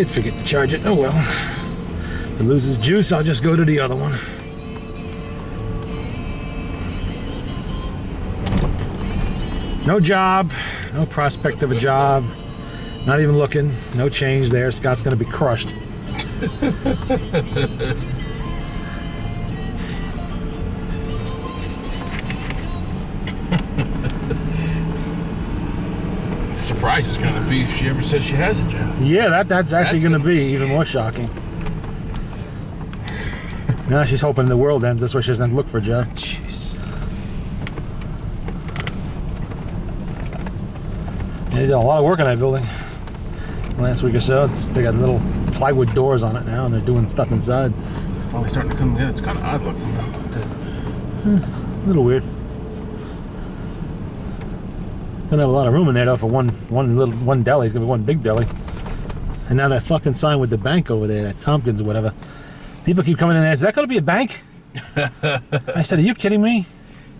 did forget to charge it. Oh well. If it loses juice, I'll just go to the other one. No job. No prospect of a job. Not even looking. No change there. Scott's going to be crushed. Surprise is going to be if she ever says she has a job. Yeah, that's actually going to be even more shocking. Now she's hoping the world ends. That's why she doesn't have to look for a job. Jeez. Yeah, they did a lot of work on that building last week or so. They got little plywood doors on it now, and they're doing stuff inside. Finally starting to come in. It's kind of odd looking though. A little weird. Don't have a lot of room in there though for one deli. It's gonna be one big deli. And now that fucking sign with the bank over there, that Tompkins or whatever. People keep coming in and asking, is that gonna be a bank? I said, are you kidding me?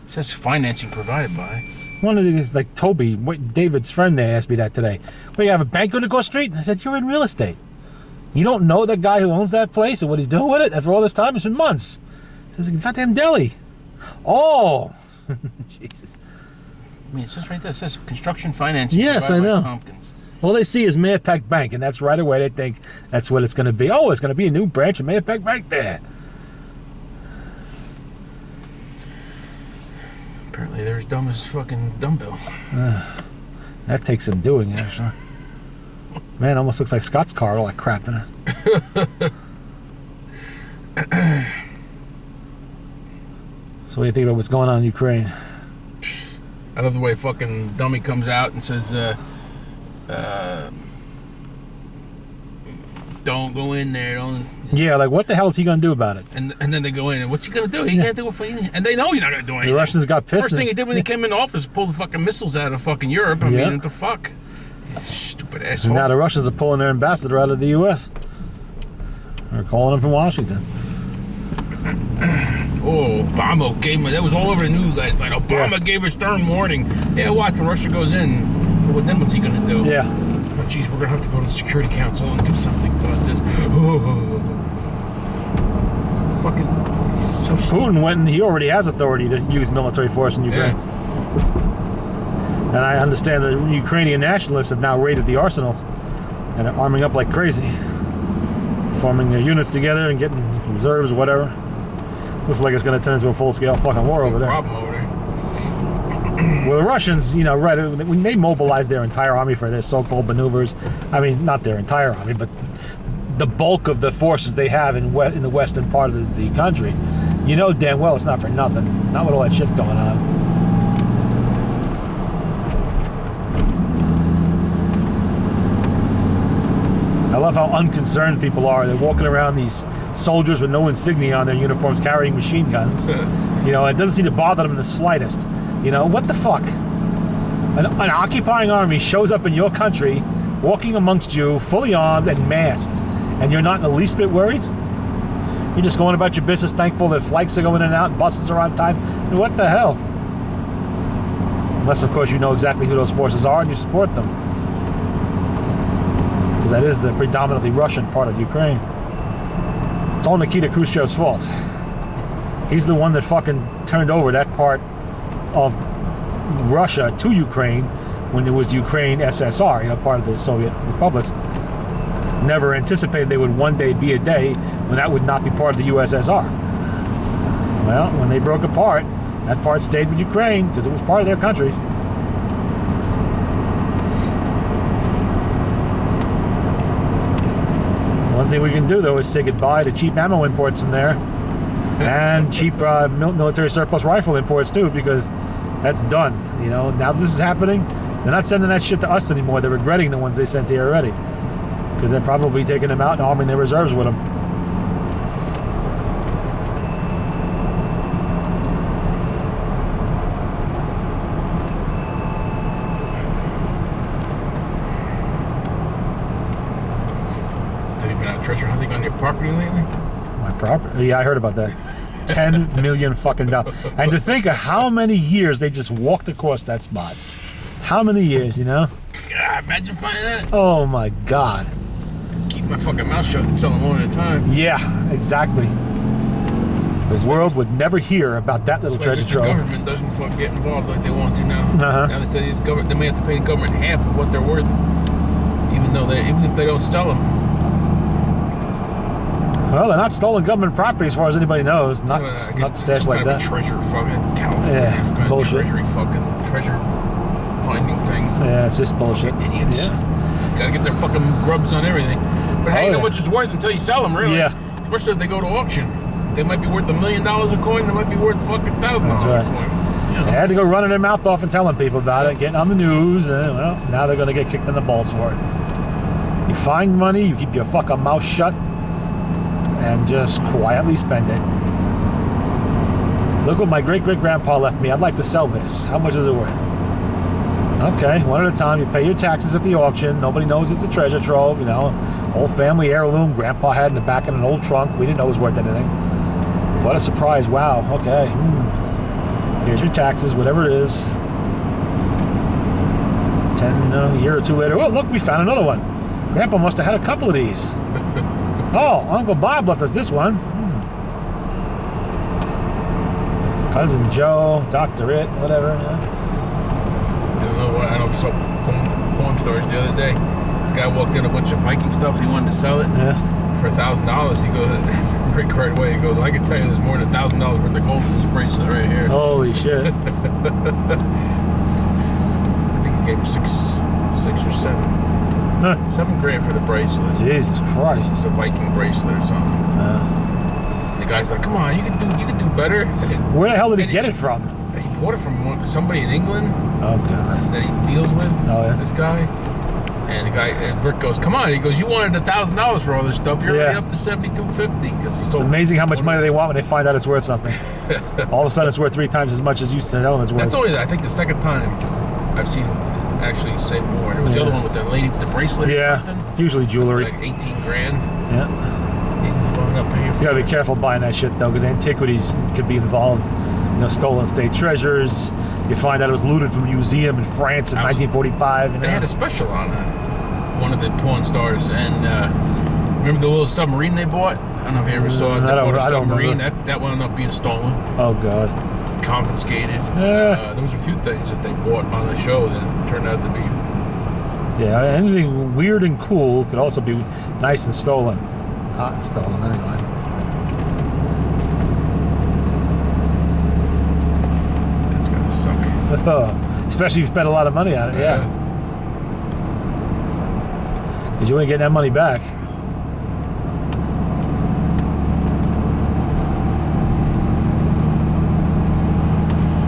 It says financing provided by. One of these, like Toby, David's friend there, asked me that today. Well, you have a bank on Nicoll Street? I said, you're in real estate. You don't know the guy who owns that place and what he's doing with it after all this time? It's been months. He says, goddamn deli. Oh, Jesus. I mean, it says right there, it says construction financing. Yes, I know. Tompkins. All they see is Mahopac Bank, and that's right away they think that's what it's going to be. Oh, it's going to be a new branch of Mahopac Bank there. Apparently they're as dumb as fucking dumbbell. That takes some doing, actually. Man, almost looks like Scott's car, all that crap in it. So what do you think about what's going on in Ukraine? I love the way fucking dummy comes out and says, don't go in there, don't. Yeah, like what the hell is he gonna do about it? And then they go in and what's he gonna do? He can't do it for anything. And they know he's not gonna do anything. The Russians got pissed. First thing he did when he came in office, pull the fucking missiles out of fucking Europe. I mean, what the fuck? Stupid asshole. And now the Russians are pulling their ambassador out of the U.S. They're calling him from Washington. Oh, Obama gave me. That was all over the news last night. Obama gave a stern warning. Yeah, watch when Russia goes in. Well, then what's he gonna do? Yeah. Oh, geez, we're gonna have to go to the Security Council and do something about this. Oh, fuck is so Putin went and he already has authority to use military force in Ukraine. Yeah. And I understand that Ukrainian nationalists have now raided the arsenals and they're arming up like crazy, forming their units together and getting reserves, whatever. Looks like it's going to turn into a full-scale fucking war over there. Problem over there. Well, the Russians, you know, right, when they mobilized their entire army for their so-called maneuvers, I mean, not their entire army, but the bulk of the forces they have in the western part of the country, you know damn well it's not for nothing. Not with all that shit going on. I love how unconcerned people are. They're walking around, these soldiers with no insignia on their uniforms carrying machine guns. You know, it doesn't seem to bother them in the slightest. You know, what the fuck? An occupying army shows up in your country, walking amongst you, fully armed and masked, and you're not in the least bit worried? You're just going about your business, thankful that flights are going in and out, and buses are on time. What the hell? Unless, of course, you know exactly who those forces are and you support them. Because that is the predominantly Russian part of Ukraine. It's all Nikita Khrushchev's fault. He's the one that fucking turned over that part of Russia to Ukraine when it was Ukraine SSR, you know, part of the Soviet republics. Never anticipated there would one day be a day when that would not be part of the USSR. Well, when they broke apart, that part stayed with Ukraine because it was part of their country. One thing we can do, though, is say goodbye to cheap ammo imports from there and cheap military surplus rifle imports, too, because that's done. You know, now this is happening. They're not sending that shit to us anymore. They're regretting the ones they sent here already because they're probably taking them out and arming their reserves with them. Have you been out treasure hunting on your property lately? My property? Yeah, I heard about that. 10 million fucking dollars. And to think of how many years they just walked across that spot. How many years, you know? God, imagine finding that. Oh my God. Keep my fucking mouth shut and sell them one at a time. Yeah, exactly. The world would never hear about that little treasure The trove. government doesn't fucking get involved like they want to now. Uh-huh. Now they say they may have to pay the government half of what they're worth, even if they don't sell them. Well, they're not stolen government property as far as anybody knows. Not, I guess not stashed some like kind of that. a treasure fucking California. Yeah, kind of bullshit. treasure finding thing. Yeah, it's just bullshit. Fucking idiots. Yeah. Gotta get their fucking grubs on everything. But how do you know yeah. what it's worth until you sell them, really? Yeah. Especially if they go to auction. They might be worth $1 million a coin. They might be worth fucking $1,000 That's a right. coin. You know? They had to go running their mouth off and telling people about it, getting on the news, and well, now they're gonna get kicked in the balls for it. You find money, you keep your fucking mouth shut, and just quietly spend it. Look what my great-great-grandpa left me. I'd like to sell this. How much is it worth? Okay, one at a time. You pay your taxes at the auction. Nobody knows it's a treasure trove, you know. Old family heirloom Grandpa had in the back of an old trunk. We didn't know it was worth anything. What a surprise. Wow, okay. Here's your taxes, whatever it is. A year or two later, oh, look, we found another one. Grandpa must have had a couple of these. Oh, Uncle Bob left us this one. Cousin Joe, Dr. It, whatever. Yeah. I don't know if you saw porn stores the other day. The guy walked in a bunch of Viking stuff. He wanted to sell it for $1,000. He goes, Rick right away, he goes, I can tell you there's more than $1,000 worth of gold in this bracelet right here. Holy shit. I think he gave him six or seven. Huh. $7,000 for the bracelet. Jesus Christ. It's a Viking bracelet or something. The guy's like, come on, you can do better. Where the hell did he get it from? He bought it from somebody in England Oh, God. that he deals with. Oh, yeah. This guy. And Rick goes, come on. He goes, you wanted $1,000 for all this stuff. You're already up to $7,250 because he It's sold. amazing how much money they want when they find out it's worth something. All of a sudden, it's worth 3 times as much as you tell them it's worth. That's only, I think, the second time I've seen him actually say more. There was the other one with the lady with the bracelet or something. Yeah, it's usually jewelry. Like $18,000. Yeah. He wound up paying for You gotta be careful buying that shit, though, because antiquities could be involved. You know, stolen state treasures. You find out it was looted from a museum in France in 1945. And They had a special on one of the porn stars, and remember the little submarine they bought? I don't know if you ever saw it. They bought a submarine. That wound up being stolen. Oh, God. Confiscated. Yeah. There was a few things that they bought on the show that turned out to be. Yeah, anything weird and cool could also be nice and stolen. Hot and stolen, anyway. That's gonna suck. Especially if you spend a lot of money on it, yeah. Because you ain't getting that money back.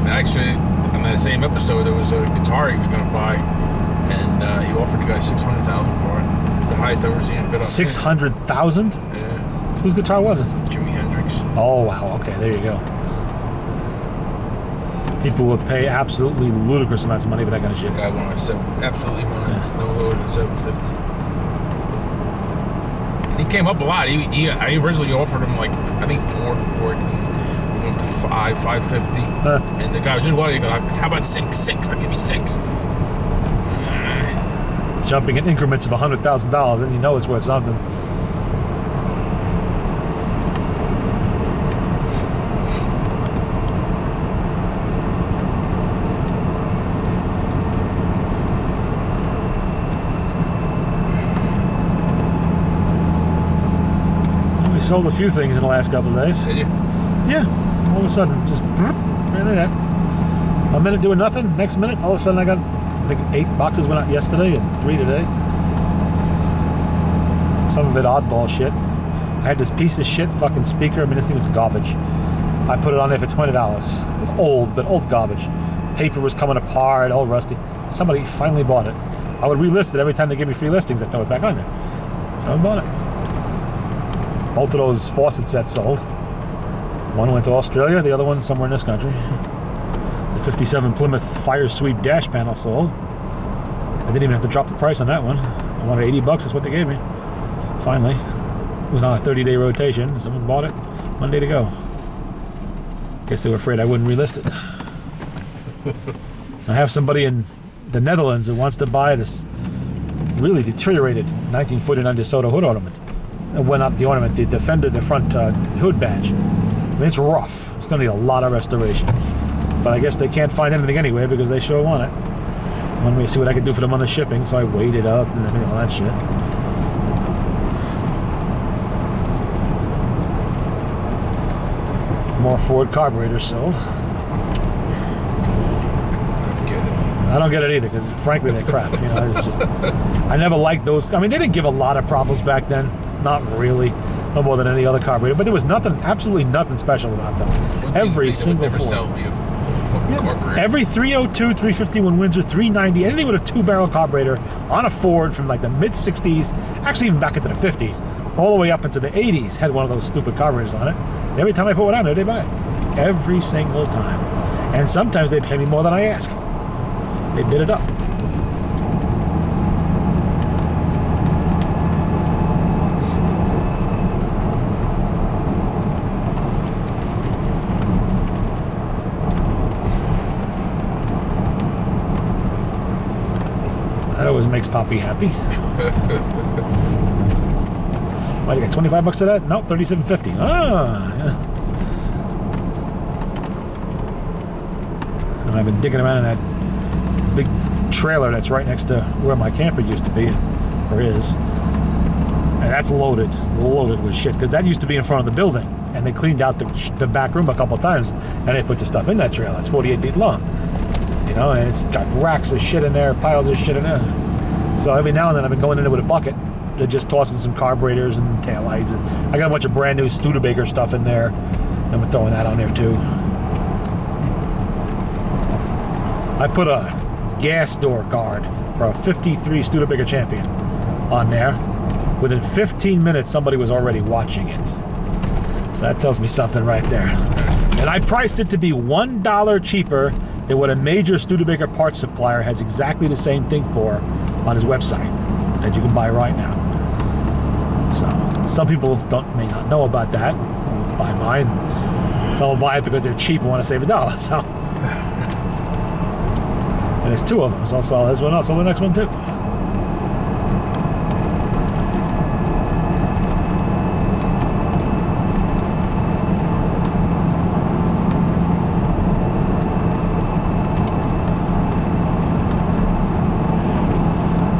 Actually, on that same episode, there was a guitar he was going to buy, and he offered the guy $600,000 for it. It's the highest I've ever seen him bid on. 600,000? Yeah. Whose guitar was it? Jimi Hendrix. Oh wow. Okay, there you go. People would pay absolutely ludicrous amounts of money for that kind of shit. The guy wanted absolutely wanted no lower than $750. And he came up a lot. I originally offered him like I think $4 for it. And we went to $550. And the guy was just wanting to go, how about six? I'll give you $6. Jumping in increments of $100,000, and you know it's worth something. We sold a few things in the last couple of days. Did you? Yeah, all of a sudden, just right like that. A minute doing nothing. Next minute, all of a sudden, I got, I think 8 boxes went out yesterday and 3 today. Some of it oddball shit. I had this piece of shit fucking speaker. I mean, this thing was garbage. I put it on there for $20. It's old, but old garbage. Paper was coming apart, all rusty. Somebody finally bought it. I would relist it every time they give me free listings. I throw it back on there. Someone bought it. Both of those faucet sets sold. One went to Australia, the other one somewhere in this country. The 57 Plymouth Fire Sweep dash panel sold. I didn't even have to drop the price on that one. I wanted $80, that's what they gave me. Finally. It was on a 30-day rotation. Someone bought it. Monday to go. Guess they were afraid I wouldn't relist it. I have somebody in the Netherlands who wants to buy this really deteriorated 1949 DeSoto hood ornament. Well, not the ornament, the Defender, the front hood badge. I mean, it's rough. It's going to need a lot of restoration. But I guess they can't find anything anyway because they sure want it. Wanted me to see what I could do for them on the shipping, so I weighed it up and all that shit. More Ford carburetors sold. I don't get it either because, frankly, they're crap. You know, it's just I never liked those. I mean, they didn't give a lot of problems back then. Not really, no more than any other carburetor. But there was nothing, absolutely nothing special about them. Every single Ford. Every 302, 351 Windsor, 390, anything with a 2-barrel carburetor on a Ford from like the mid 60s, actually even back into the 50s, all the way up into the 80s, had one of those stupid carburetors on it. And every time I put one on there, they buy it. Every single time. And sometimes they pay me more than I ask. They bid it up. That always makes Poppy happy. Why, you got 25 bucks to that? Nope, $37.50. Ah, yeah. And I've been digging around in that big trailer that's right next to where my camper used to be, or is. And that's loaded with shit, because that used to be in front of the building, and they cleaned out the back room a couple of times, and they put the stuff in that trailer. It's 48 feet long. You know, and it's got racks of shit in there, piles of shit in there. So every now and then I've been going in there with a bucket. They're just tossing some carburetors and taillights. And I got a bunch of brand new Studebaker stuff in there. And we're throwing that on there too. I put a gas door guard for a 53 Studebaker Champion on there. Within 15 minutes, somebody was already watching it. So that tells me something right there. And I priced it to be $1 cheaper than what a major Studebaker parts supplier has exactly the same thing for on his website that you can buy right now. So some people may not know about that. Buy mine. Some will buy it because they're cheap and want to save $1. So, and there's 2 of them. So I'll sell this one. I'll sell the next one too.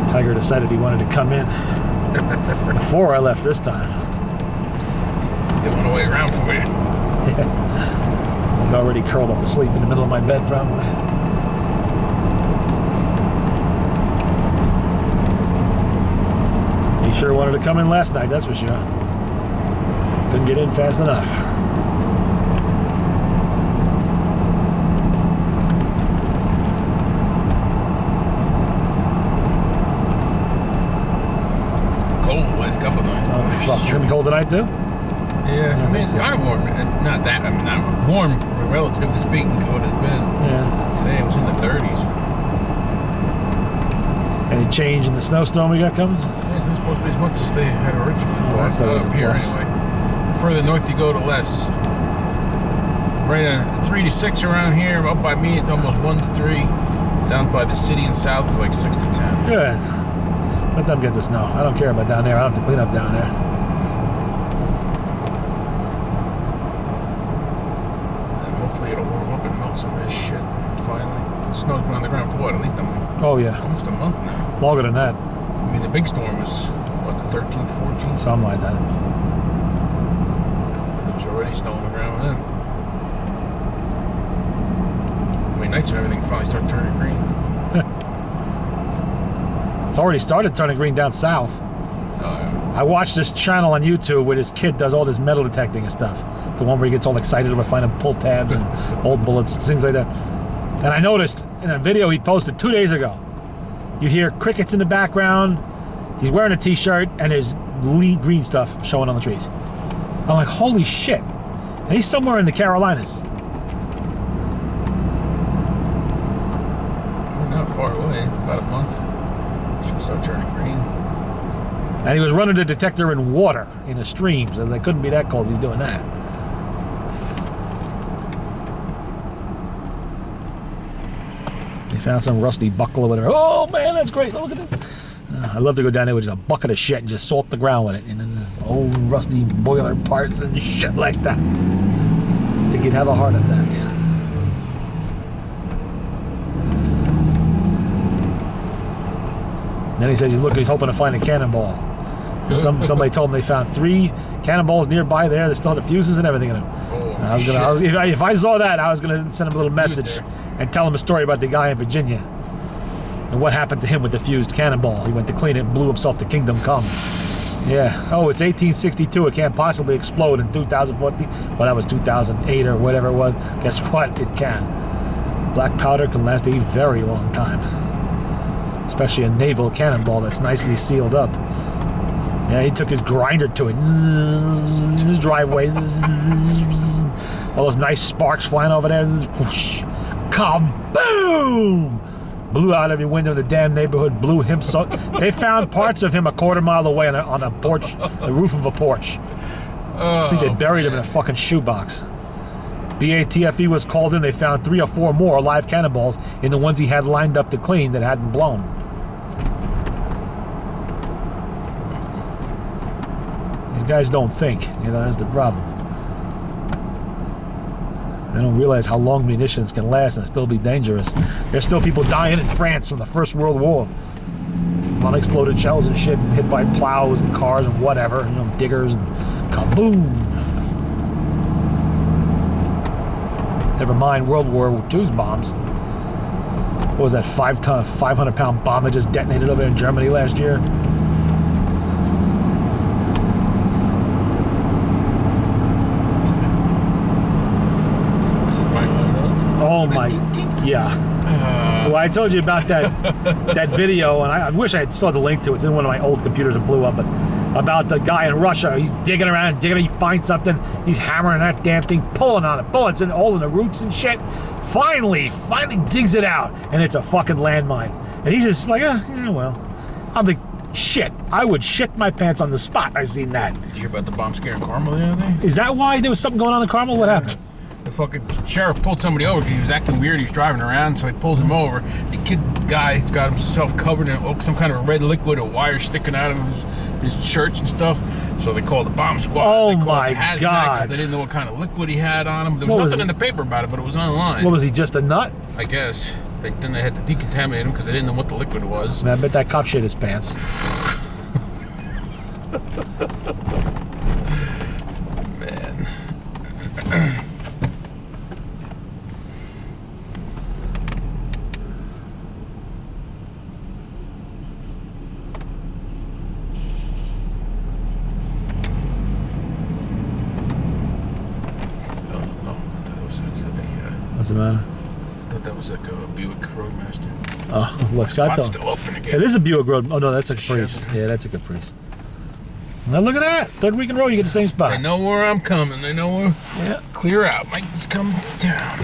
Tiger decided he wanted to come in before I left this time. Didn't want to wait around for you. Yeah. He's already curled up asleep in the middle of my bed, probably. He sure wanted to come in last night, that's for sure. Couldn't get in fast enough. It's gonna be cold tonight too? Yeah, I mean it's kind of warm. Not that, I mean not warm, relatively speaking, to what it's been. Yeah. Today it was in the 30s. Any change in the snowstorm we got coming? Yeah, it's not supposed to be as much as they had originally thought. That's always up here plus. anyway. The further north you go, the less. Right at 3 to 6 around here. Up by me, it's almost 1 to 3. Down by the city and south, it's like 6 to 10. Good. Let them get the snow. I don't care about down there. I don't have to clean up down there. Hopefully it'll warm up and melt some of this shit finally. The snow's been on the ground for what? At least Oh yeah, almost a month now. longer than that. I mean, the big storm was what, the 13th, 14th? Something like that. There was already snow on the ground then. I mean, nights and everything finally start turning green. It's already started turning green down south. Oh yeah. I watched this channel on YouTube where this kid does all this metal detecting and stuff. The one where he gets all excited about finding pull tabs and old bullets, things like that. And I noticed in a video he posted 2 days ago, you hear crickets in the background, he's wearing a t-shirt, and there's green stuff showing on the trees. I'm like, holy shit. And he's somewhere in the Carolinas. We're not far away, about a month. Should start turning green. And he was running the detector in water, in a stream, so they couldn't be that cold if he's doing that. They found some rusty buckle or whatever. Oh man, that's great. Look at this. I love to go down there with just a bucket of shit and just salt the ground with it. And then this old rusty boiler parts and shit like that. I think you'd have a heart attack. Then he says he's hoping to find a cannonball. Somebody told him they found 3 cannonballs nearby there that still had the fuses and everything in them. If I saw that, I was gonna send him a little message and tell him a story about the guy in Virginia and what happened to him with the fused cannonball. He went to clean it and blew himself to kingdom come. Yeah. Oh, it's 1862. It can't possibly explode in 2014. Well, that was 2008 or whatever it was. Guess what? It can. Black powder can last a very long time, especially a naval cannonball that's nicely sealed up. Yeah, he took his grinder to it in his driveway. All those nice sparks flying over there. Whoosh, kaboom! Blew out every window in the damn neighborhood. Blew him so. They found parts of him a quarter mile away on a porch, the roof of a porch. I think they buried him in a fucking shoebox. BATFE was called in. They found 3 or 4 more live cannonballs in the ones he had lined up to clean that hadn't blown. These guys don't think, that's the problem. They don't realize how long munitions can last and still be dangerous. There's still people dying in France from the First World War. Unexploded shells and shit, and hit by plows and cars and whatever, diggers and kaboom. Never mind World War II's bombs. What was that 500-pound bomb that just detonated over in Germany last year? Oh my, yeah. Well, I told you about that video, and I wish I had saw the link to it. It's in one of my old computers that blew up, but about the guy in Russia. He's digging around, he finds something, he's hammering that damn thing, pulling on it, bullets and all in the roots and shit. Finally digs it out, and it's a fucking landmine. And he's just like, yeah, well. I'm like, shit, I would shit my pants on the spot. I seen that. Did you hear about the bomb scare in Carmel the other day? Is that why there was something going on in Carmel? What happened? The fucking sheriff pulled somebody over because he was acting weird. He was driving around, so he pulls him over. The guy's got himself covered in some kind of a red liquid, a wire sticking out of his shirts and stuff. So they called the bomb squad. Oh they my God! Because they didn't know what kind of liquid he had on him. There was nothing in the paper about it, but it was online. What was he, just a nut? I guess. Then they had to decontaminate him because they didn't know what the liquid was. Man, I bet that cop shit his pants. Man. What's the matter? I thought that was like a Buick Roadmaster. Oh, what's got though? Still open again. It is a Buick Road. Oh no, that's a Caprice. Yeah, that's a Caprice. Now look at that. 3rd week in a row, you get the same spot. They know where I'm coming. They know where. Yeah. Clear out. Mike's coming down.